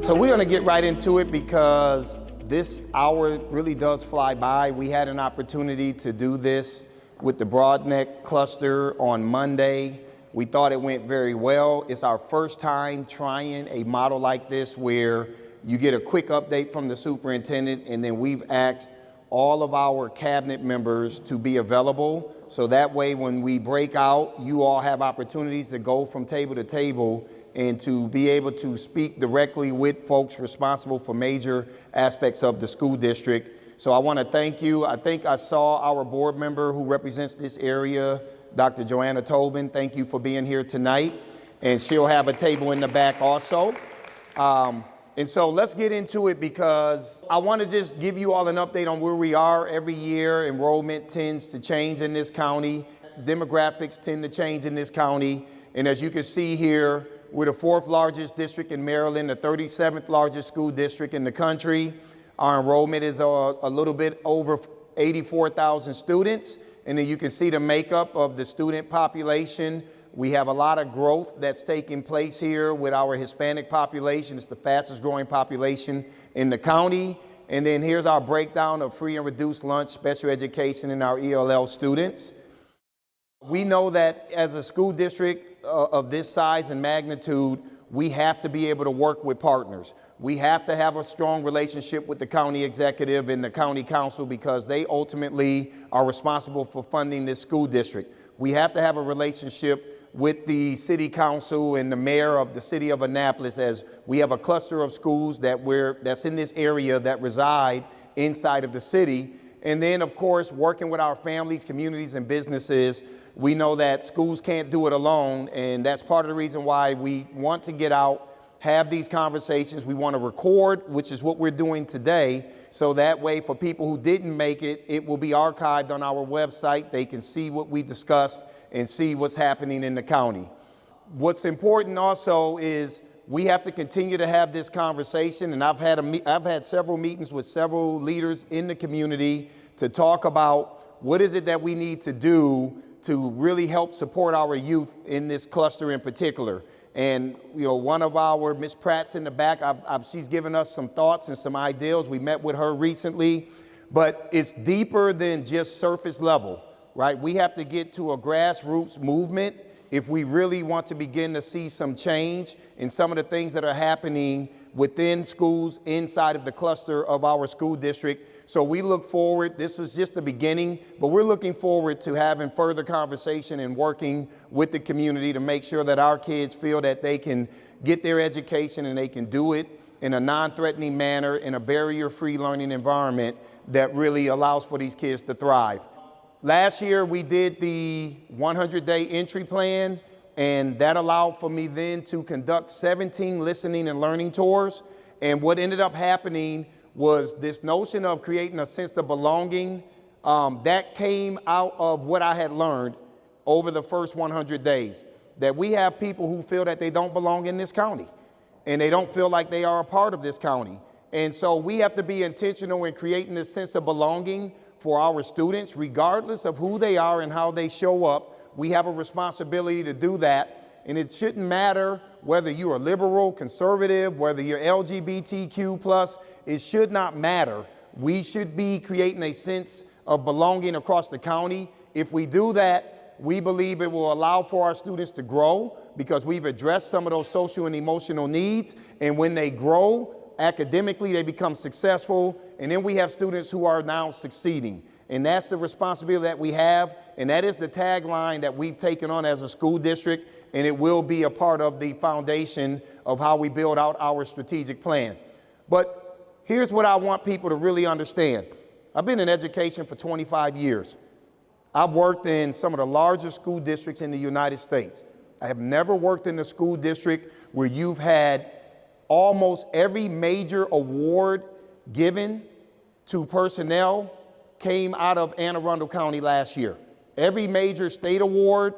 So we're going to get right into it because this hour really does fly by. We had an opportunity to do this with the Broadneck cluster on Monday. We thought it went very well. It's our first time trying a model like this where you get a quick update from the superintendent, and then we've asked all of our cabinet members to be available. So that way, when we break out, you all have opportunities to go from table to table and to be able to speak directly with folks responsible for major aspects of the school district. So I want to thank you. I think I saw our board member who represents this area, Dr. Joanna Tobin. Thank you for being here tonight. And she'll have a table in the back also. And so let's get into it because I want to just give you all an update on where we are. Every year, enrollment tends to change in this county. Demographics tend to change in this county. And as you can see here, we're the 4th largest district in Maryland, the 37th largest school district in the country. Our enrollment is a little bit over 84,000 students. And then you can see the makeup of the student population. We have a lot of growth that's taking place here with our Hispanic population. It's the fastest growing population in the county. And then here's our breakdown of free and reduced lunch, special education, and our ELL students. We know that as a school district of this size and magnitude, we have to be able to work with partners. We have to have a strong relationship with the county executive and the county council because they ultimately are responsible for funding this school district. We have to have a relationship with the city council and the mayor of the city of Annapolis, as we have a cluster of schools that's in this area that reside inside of the city. And then, of course, working with our families, communities, and businesses. We know that schools can't do it alone, and that's part of the reason why we want to get out, have these conversations. We want to record, which is what we're doing today, so that way for people who didn't make it, it will be archived on our website. They can see what we discussed and see what's happening in the county. What's important also is we have to continue to have this conversation, and I've had several meetings with several leaders in the community to talk about what is it that we need to do to really help support our youth in this cluster in particular. And you know, one of our, Ms. Pratt's in the back, she's given us some thoughts and some ideas. We met with her recently, but it's deeper than just surface level, right? We have to get to a grassroots movement if we really want to begin to see some change in some of the things that are happening within schools inside of the cluster of our school district. So we look forward, this is just the beginning, but we're looking forward to having further conversation and working with the community to make sure that our kids feel that they can get their education and they can do it in a non-threatening manner, in a barrier-free learning environment that really allows for these kids to thrive. Last year, we did the 100-day entry plan, and that allowed for me then to conduct 17 listening and learning tours. And what ended up happening was this notion of creating a sense of belonging that came out of what I had learned over the first 100 days, that we have people who feel that they don't belong in this county and they don't feel like they are a part of this county. And so we have to be intentional in creating this sense of belonging for our students, regardless of who they are and how they show up. We have a responsibility to do that. And it shouldn't matter whether you're a liberal, conservative, whether you're LGBTQ+, it should not matter. We should be creating a sense of belonging across the county. If we do that, we believe it will allow for our students to grow because we've addressed some of those social and emotional needs. And when they grow academically, they become successful. And then we have students who are now succeeding. And that's the responsibility that we have. And that is the tagline that we've taken on as a school district. And it will be a part of the foundation of how we build out our strategic plan. But here's what I want people to really understand. I've been in education for 25 years. I've worked in some of the largest school districts in the United States. I have never worked in a school district where you've had almost every major award given to personnel came out of Anne Arundel County last year. Every major state award,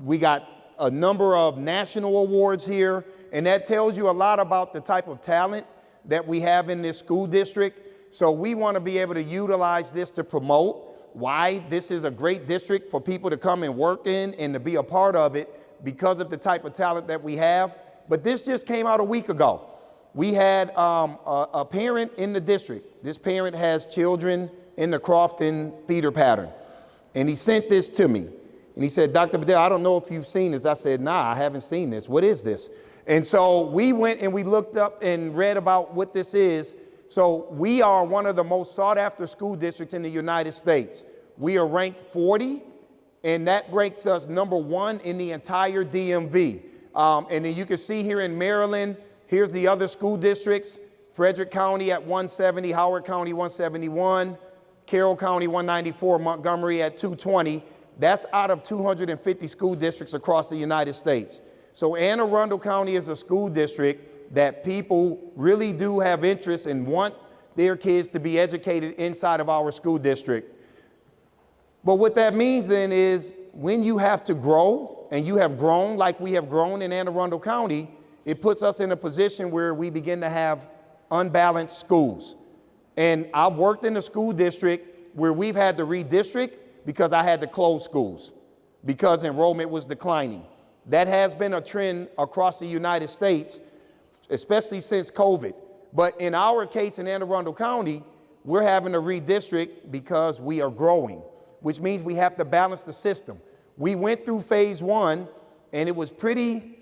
we got a number of national awards here, and that tells you a lot about the type of talent that we have in this school district. So we want to be able to utilize this to promote why this is a great district for people to come and work in and to be a part of it because of the type of talent that we have. But this just came out a week ago. We had a parent in the district. This parent has children in the Crofton feeder pattern. And he sent this to me. And he said, Dr. Bedell, I don't know if you've seen this. I said, nah, I haven't seen this. What is this? And so we went and we looked up and read about what this is. So we are one of the most sought after school districts in the United States. We are ranked 40, and that ranks us #1 in the entire DMV. And then you can see here in Maryland, here's the other school districts: Frederick County at 170, Howard County 171, Carroll County 194, Montgomery at 220. That's out of 250 school districts across the United States. So Anne Arundel County is a school district that people really do have interest and want their kids to be educated inside of our school district. But what that means then is when you have to grow, and you have grown like we have grown in Anne Arundel County, it puts us in a position where we begin to have unbalanced schools. And I've worked in a school district where we've had to redistrict because I had to close schools because enrollment was declining. That has been a trend across the United States, especially since COVID. But in our case in Anne Arundel County, we're having to redistrict because we are growing, which means we have to balance the system. We went through phase 1 and it was pretty,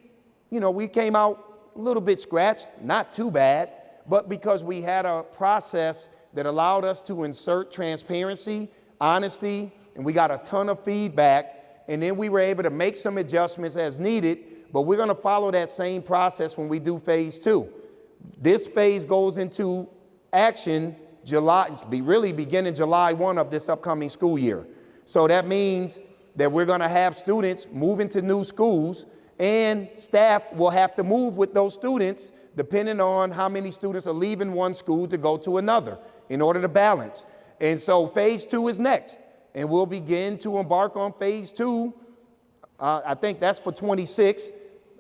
we came out a little bit scratched, not too bad, but because we had a process that allowed us to insert transparency, honesty, and we got a ton of feedback. And then we were able to make some adjustments as needed, but we're going to follow that same process when we do phase 2. This phase goes into action beginning July 1 of this upcoming school year. So that means that we're going to have students move into new schools, and staff will have to move with those students depending on how many students are leaving one school to go to another in order to balance. And so phase 2 is next, and we'll begin to embark on phase 2. I think that's for 26.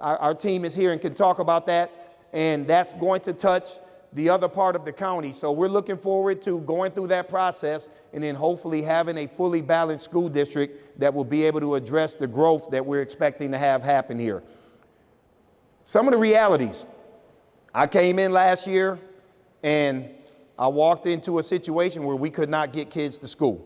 Our team is here and can talk about that, and that's going to touch the other part of the county. So we're looking forward to going through that process and then hopefully having a fully balanced school district that will be able to address the growth that we're expecting to have happen here. Some of the realities. I came in last year and I walked into a situation where we could not get kids to school.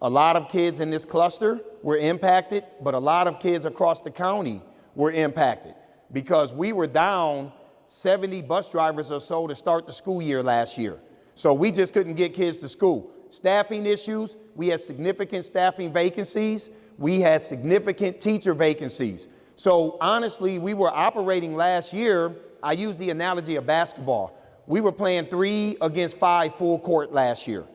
A lot of kids in this cluster were impacted, but a lot of kids across the county were impacted because we were down 70 bus drivers or so to start the school year last year. So we just couldn't get kids to school. Staffing issues, we had significant staffing vacancies. We had significant teacher vacancies. So honestly, we were operating last year, I used the analogy of basketball. We were playing 3 against 5 full court last year.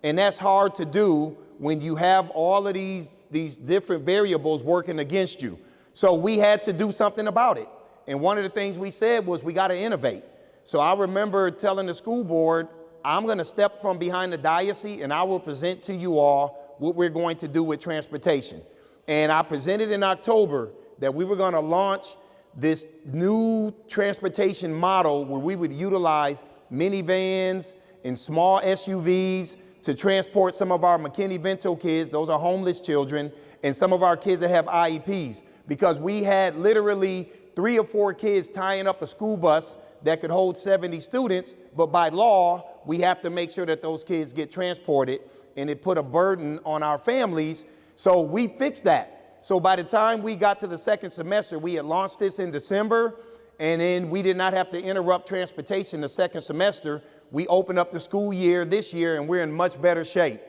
And that's hard to do when you have all of these different variables working against you. So we had to do something about it. And one of the things we said was we got to innovate. So I remember telling the school board, I'm going to step from behind the diocese and I will present to you all what we're going to do with transportation. And I presented in October that we were going to launch this new transportation model where we would utilize minivans and small SUVs to transport some of our McKinney-Vento kids, those are homeless children, and some of our kids that have IEPs, because we had literally 3 or 4 kids tying up a school bus that could hold 70 students, but by law, we have to make sure that those kids get transported, and it put a burden on our families. So we fixed that. So by the time we got to the second semester, we had launched this in December, and then we did not have to interrupt transportation the second semester. We opened up the school year this year, and we're in much better shape.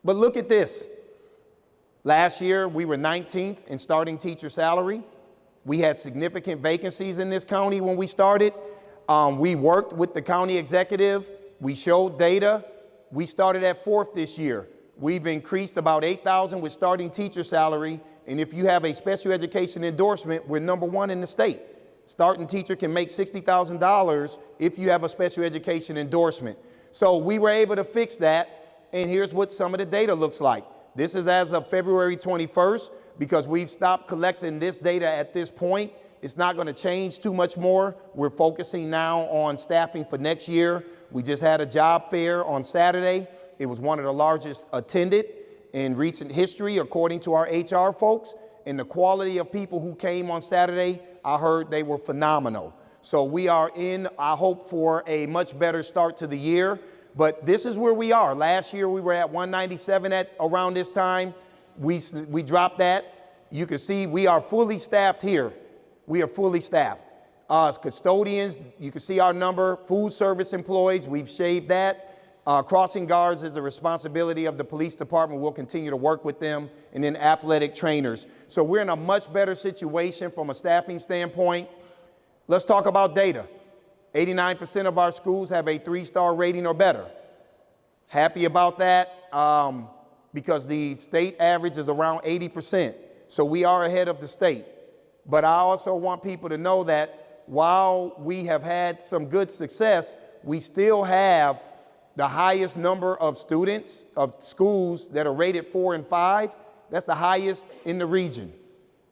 But look at this. Last year, we were 19th in starting teacher salary. We had significant vacancies in this county when we started. We worked with the county executive. We showed data. We started at 4th this year. We've increased about 8,000 with starting teacher salary. And if you have a special education endorsement, we're #1 in the state. Starting teacher can make $60,000 if you have a special education endorsement. So we were able to fix that. And here's what some of the data looks like. This is as of February 21st. Because we've stopped collecting this data at this point. It's not going to change too much more. We're focusing now on staffing for next year. We just had a job fair on Saturday. It was one of the largest attended in recent history, according to our HR folks. And the quality of people who came on Saturday, I heard they were phenomenal. So we are in, I hope, for a much better start to the year. But this is where we are. Last year we were at 197 at around this time. We dropped that. You can see we are fully staffed here. We are fully staffed. As custodians, you can see our number. Food service employees, we've shaved that. Crossing guards is the responsibility of the police department. We'll continue to work with them. And then athletic trainers. So we're in a much better situation from a staffing standpoint. Let's talk about data. 89% of our schools have a 3-star rating or better. Happy about that because the state average is around 80%. So we are ahead of the state. But I also want people to know that while we have had some good success, we still have the highest number of students of schools that are rated 4 and 5. That's the highest in the region.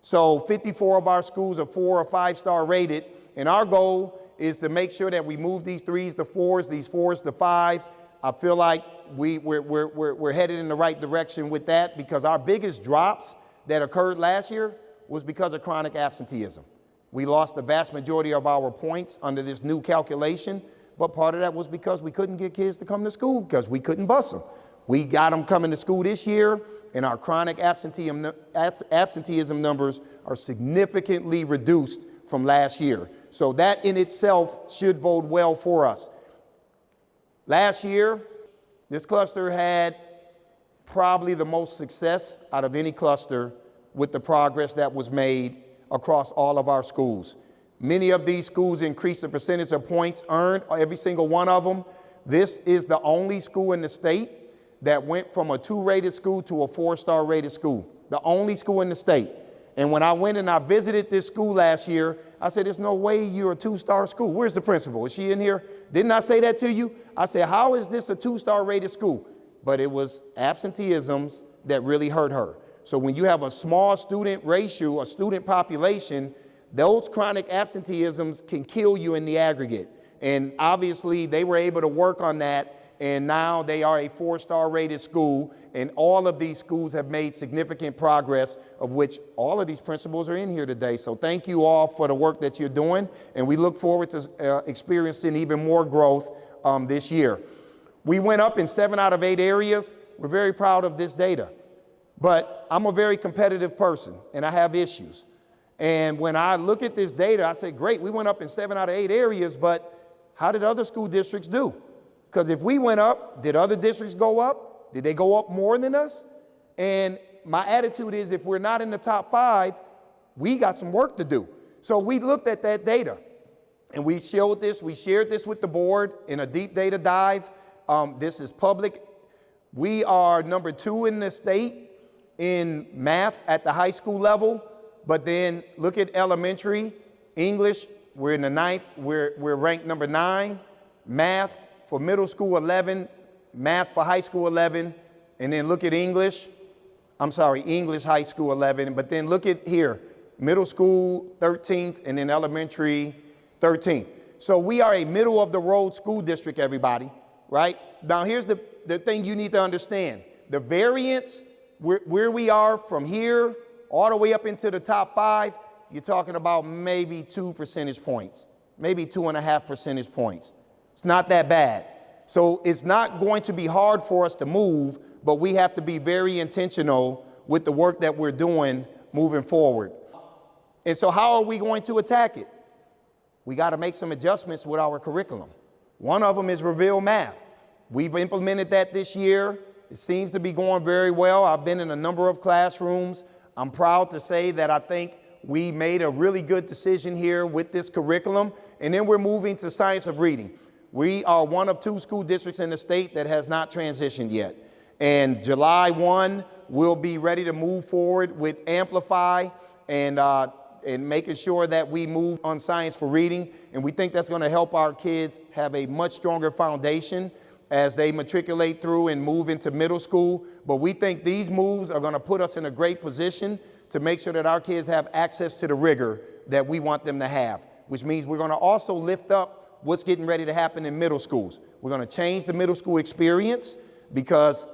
So 54 of our schools are 4 or 5-star rated. And our goal is to make sure that we move these 3s to 4s, these 4s to 5. I feel like we're headed in the right direction with that because our biggest drops that occurred last year was because of chronic absenteeism. We lost the vast majority of our points under this new calculation, but part of that was because we couldn't get kids to come to school because we couldn't bus them. We got them coming to school this year, and our chronic absenteeism numbers are significantly reduced from last year. So that in itself should bode well for us. Last year, this cluster had probably the most success out of any cluster with the progress that was made across all of our schools. Many of these schools increased the percentage of points earned, every single one of them. This is the only school in the state that went from a 2-rated school to a 4-star rated school. The only school in the state. And when I went and I visited this school last year, I said, there's no way you're a 2-star school. Where's the principal? Is she in here? Didn't I say that to you? I said, how is this a 2-star rated school? But it was absenteeisms that really hurt her. So when you have a small student ratio, a student population, those chronic absenteeisms can kill you in the aggregate. And obviously they were able to work on that. And now they are a 4-star rated school, and all of these schools have made significant progress, of which all of these principals are in here today. So thank you all for the work that you're doing, and we look forward to experiencing even more growth this year. We went up in 7 out of 8 areas. We're very proud of this data, but I'm a very competitive person, and I have issues. And when I look at this data, I say, great, we went up in 7 out of 8 areas, but how did other school districts do? Because if we went up, did other districts go up? Did they go up more than us? And my attitude is if we're not in the top 5, we got some work to do. So we looked at that data and we shared this with the board in a deep data dive. This is public. We are number 2 in the state in math at the high school level, but then look at elementary, English, we're in the 9th, we're ranked number 9, math, for middle school 11, math for high school 11, and then look at English high school 11, but then look at here, middle school 13th and then elementary 13th. So we are a middle of the road school district, everybody, right? Now here's the thing you need to understand. The variance, where we are from here all the way up into the top 5, you're talking about maybe 2 percentage points, maybe 2.5 percentage points. It's not that bad. So it's not going to be hard for us to move, but we have to be very intentional with the work that we're doing moving forward. And so how are we going to attack it? We got to make some adjustments with our curriculum. One of them is Reveal Math. We've implemented that this year. It seems to be going very well. I've been in a number of classrooms. I'm proud to say that I think we made a really good decision here with this curriculum. And then we're moving to science of reading. We are one of 2 school districts in the state that has not transitioned yet. And July 1, we'll be ready to move forward with Amplify and making sure that we move on science for reading. And we think that's going to help our kids have a much stronger foundation as they matriculate through and move into middle school. But we think these moves are going to put us in a great position to make sure that our kids have access to the rigor that we want them to have, which means we're going to also lift up what's getting ready to happen in middle schools. We're going to change the middle school experience because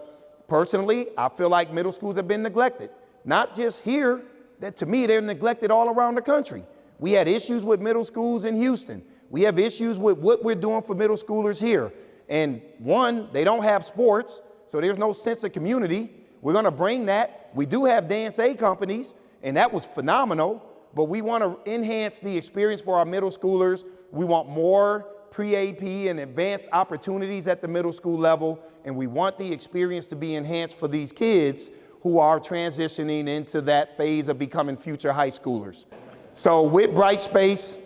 personally, I feel like middle schools have been neglected. Not just here, that to me, they're neglected all around the country. We had issues with middle schools in Houston. We have issues with what we're doing for middle schoolers here. And one, they don't have sports, so there's no sense of community. We're going to bring that. We do have dance aid companies, and that was phenomenal, but we want to enhance the experience for our middle schoolers. We want more pre-AP and advanced opportunities at the middle school level, and we want the experience to be enhanced for these kids who are transitioning into that phase of becoming future high schoolers. So with Brightspace,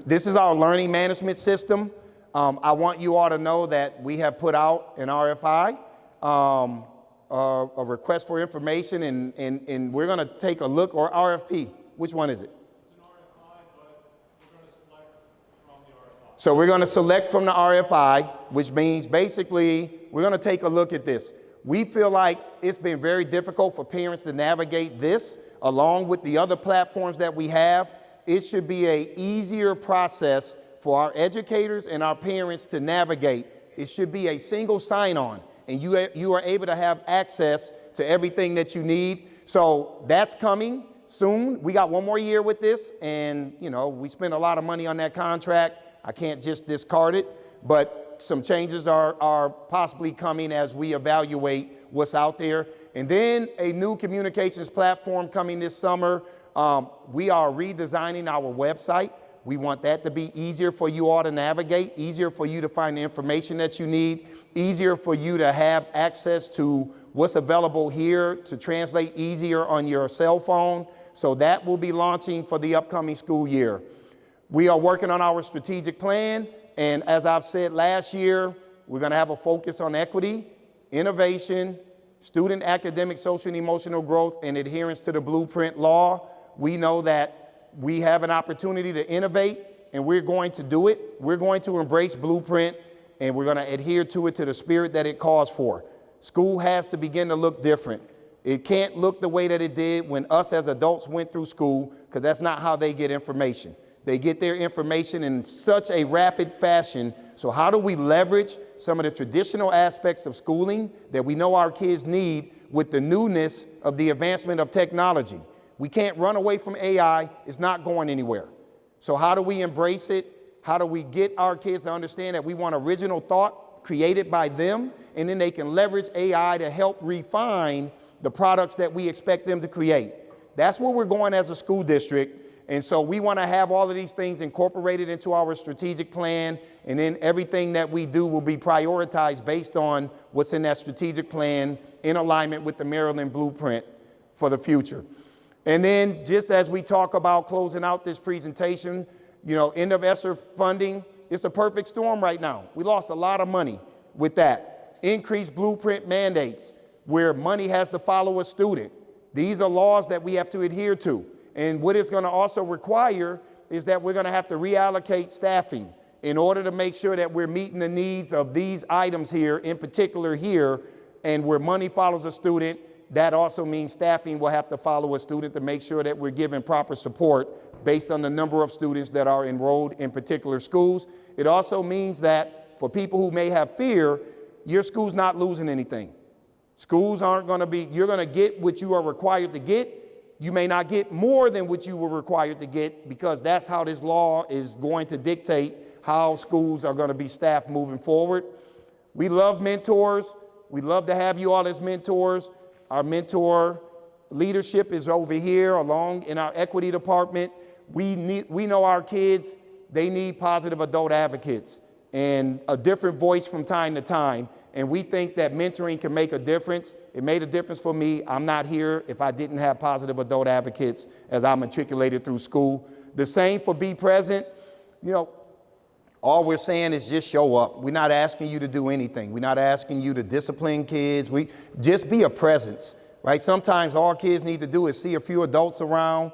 this is our learning management system. I want you all to know that we have put out an RFI, a request for information, and we're going to take a look, or RFP. Which one is it? It's an RFI, but we're going to select from the RFI. So we're going to select from the RFI, which means basically we're going to take a look at this. We feel like it's been very difficult for parents to navigate this along with the other platforms that we have. It should be an easier process for our educators and our parents to navigate. It should be a single sign-on, and you are able to have access to everything that you need. So that's coming soon. We got one more year with this, and we spent a lot of money on that contract. I can't just discard it, but some changes are possibly coming as we evaluate what's out there. And then a new communications platform coming this summer. We are redesigning our website. We want that to be easier for you all to navigate, easier for you to find the information that you need, easier for you to have access to what's available here to translate easier on your cell phone. So that will be launching for the upcoming school year. We are working on our strategic plan. And as I've said last year, we're going to have a focus on equity, innovation, student academic, social, and emotional growth, and adherence to the Blueprint law. We know that we have an opportunity to innovate, and we're going to do it. We're going to embrace Blueprint, and we're going to adhere to it to the spirit that it calls for. School has to begin to look different. It can't look the way that it did when us as adults went through school, because that's not how they get information. They get their information in such a rapid fashion. So how do we leverage some of the traditional aspects of schooling that we know our kids need with the newness of the advancement of technology? We can't run away from AI. It's not going anywhere. So how do we embrace it? How do we get our kids to understand that we want original thought created by them, and then they can leverage AI to help refine the products that we expect them to create? That's where we're going as a school district. And so we want to have all of these things incorporated into our strategic plan, and then everything that we do will be prioritized based on what's in that strategic plan in alignment with the Maryland Blueprint for the future. And then just as we talk about closing out this presentation, end of ESSER funding, it's a perfect storm right now. We lost a lot of money with that. Increased Blueprint mandates where money has to follow a student. These are laws that we have to adhere to. And what it's going to also require is that we're going to have to reallocate staffing in order to make sure that we're meeting the needs of these items here, in particular here, and where money follows a student, that also means staffing will have to follow a student to make sure that we're giving proper support based on the number of students that are enrolled in particular schools. It also means that for people who may have fear, your school's not losing anything. Schools aren't going to be, you're going to get what you are required to get. You may not get more than what you were required to get, because that's how this law is going to dictate how schools are going to be staffed moving forward. We love mentors. We love to have you all as mentors. Our mentor leadership is over here along in our equity department. We know our kids, they need positive adult advocates and a different voice from time to time. And we think that mentoring can make a difference. It made a difference for me. I'm not here if I didn't have positive adult advocates as I matriculated through school. The same for Be Present. All we're saying is just show up. We're not asking you to do anything. We're not asking you to discipline kids. We just be a presence, right? Sometimes all kids need to do is see a few adults around,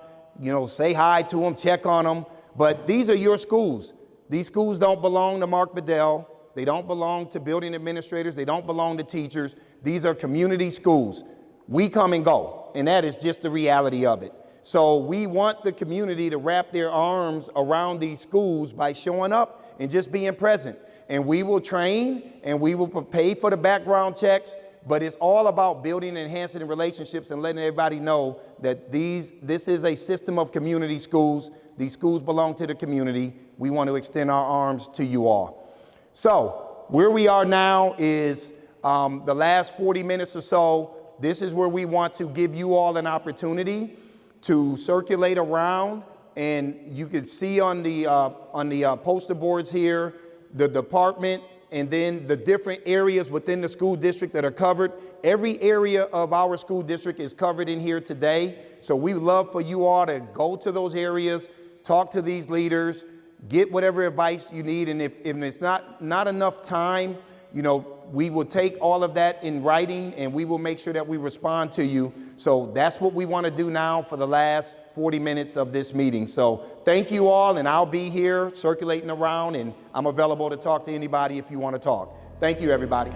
say hi to them, check on them. But these are your schools. These schools don't belong to Mark Bedell. They don't belong to building administrators. They don't belong to teachers. These are community schools. We come and go, and that is just the reality of it. So we want the community to wrap their arms around these schools by showing up and just being present. And we will train, and we will pay for the background checks, but it's all about building and enhancing relationships and letting everybody know that this is a system of community schools. These schools belong to the community. We want to extend our arms to you all. So where we are now is the last 40 minutes or so. This is where we want to give you all an opportunity to circulate around, and you can see on the poster boards here the department and then the different areas within the school district that are covered. Every area of our school district is covered in here today. So we would love for you all to go to those areas, talk to these leaders, get whatever advice you need. And if it's not enough time, you know, we will take all of that in writing and we will make sure that we respond to you. So that's what we want to do now for the last 40 minutes of this meeting. So thank you all, and I'll be here circulating around, and I'm available to talk to anybody if you want to talk. Thank you, everybody.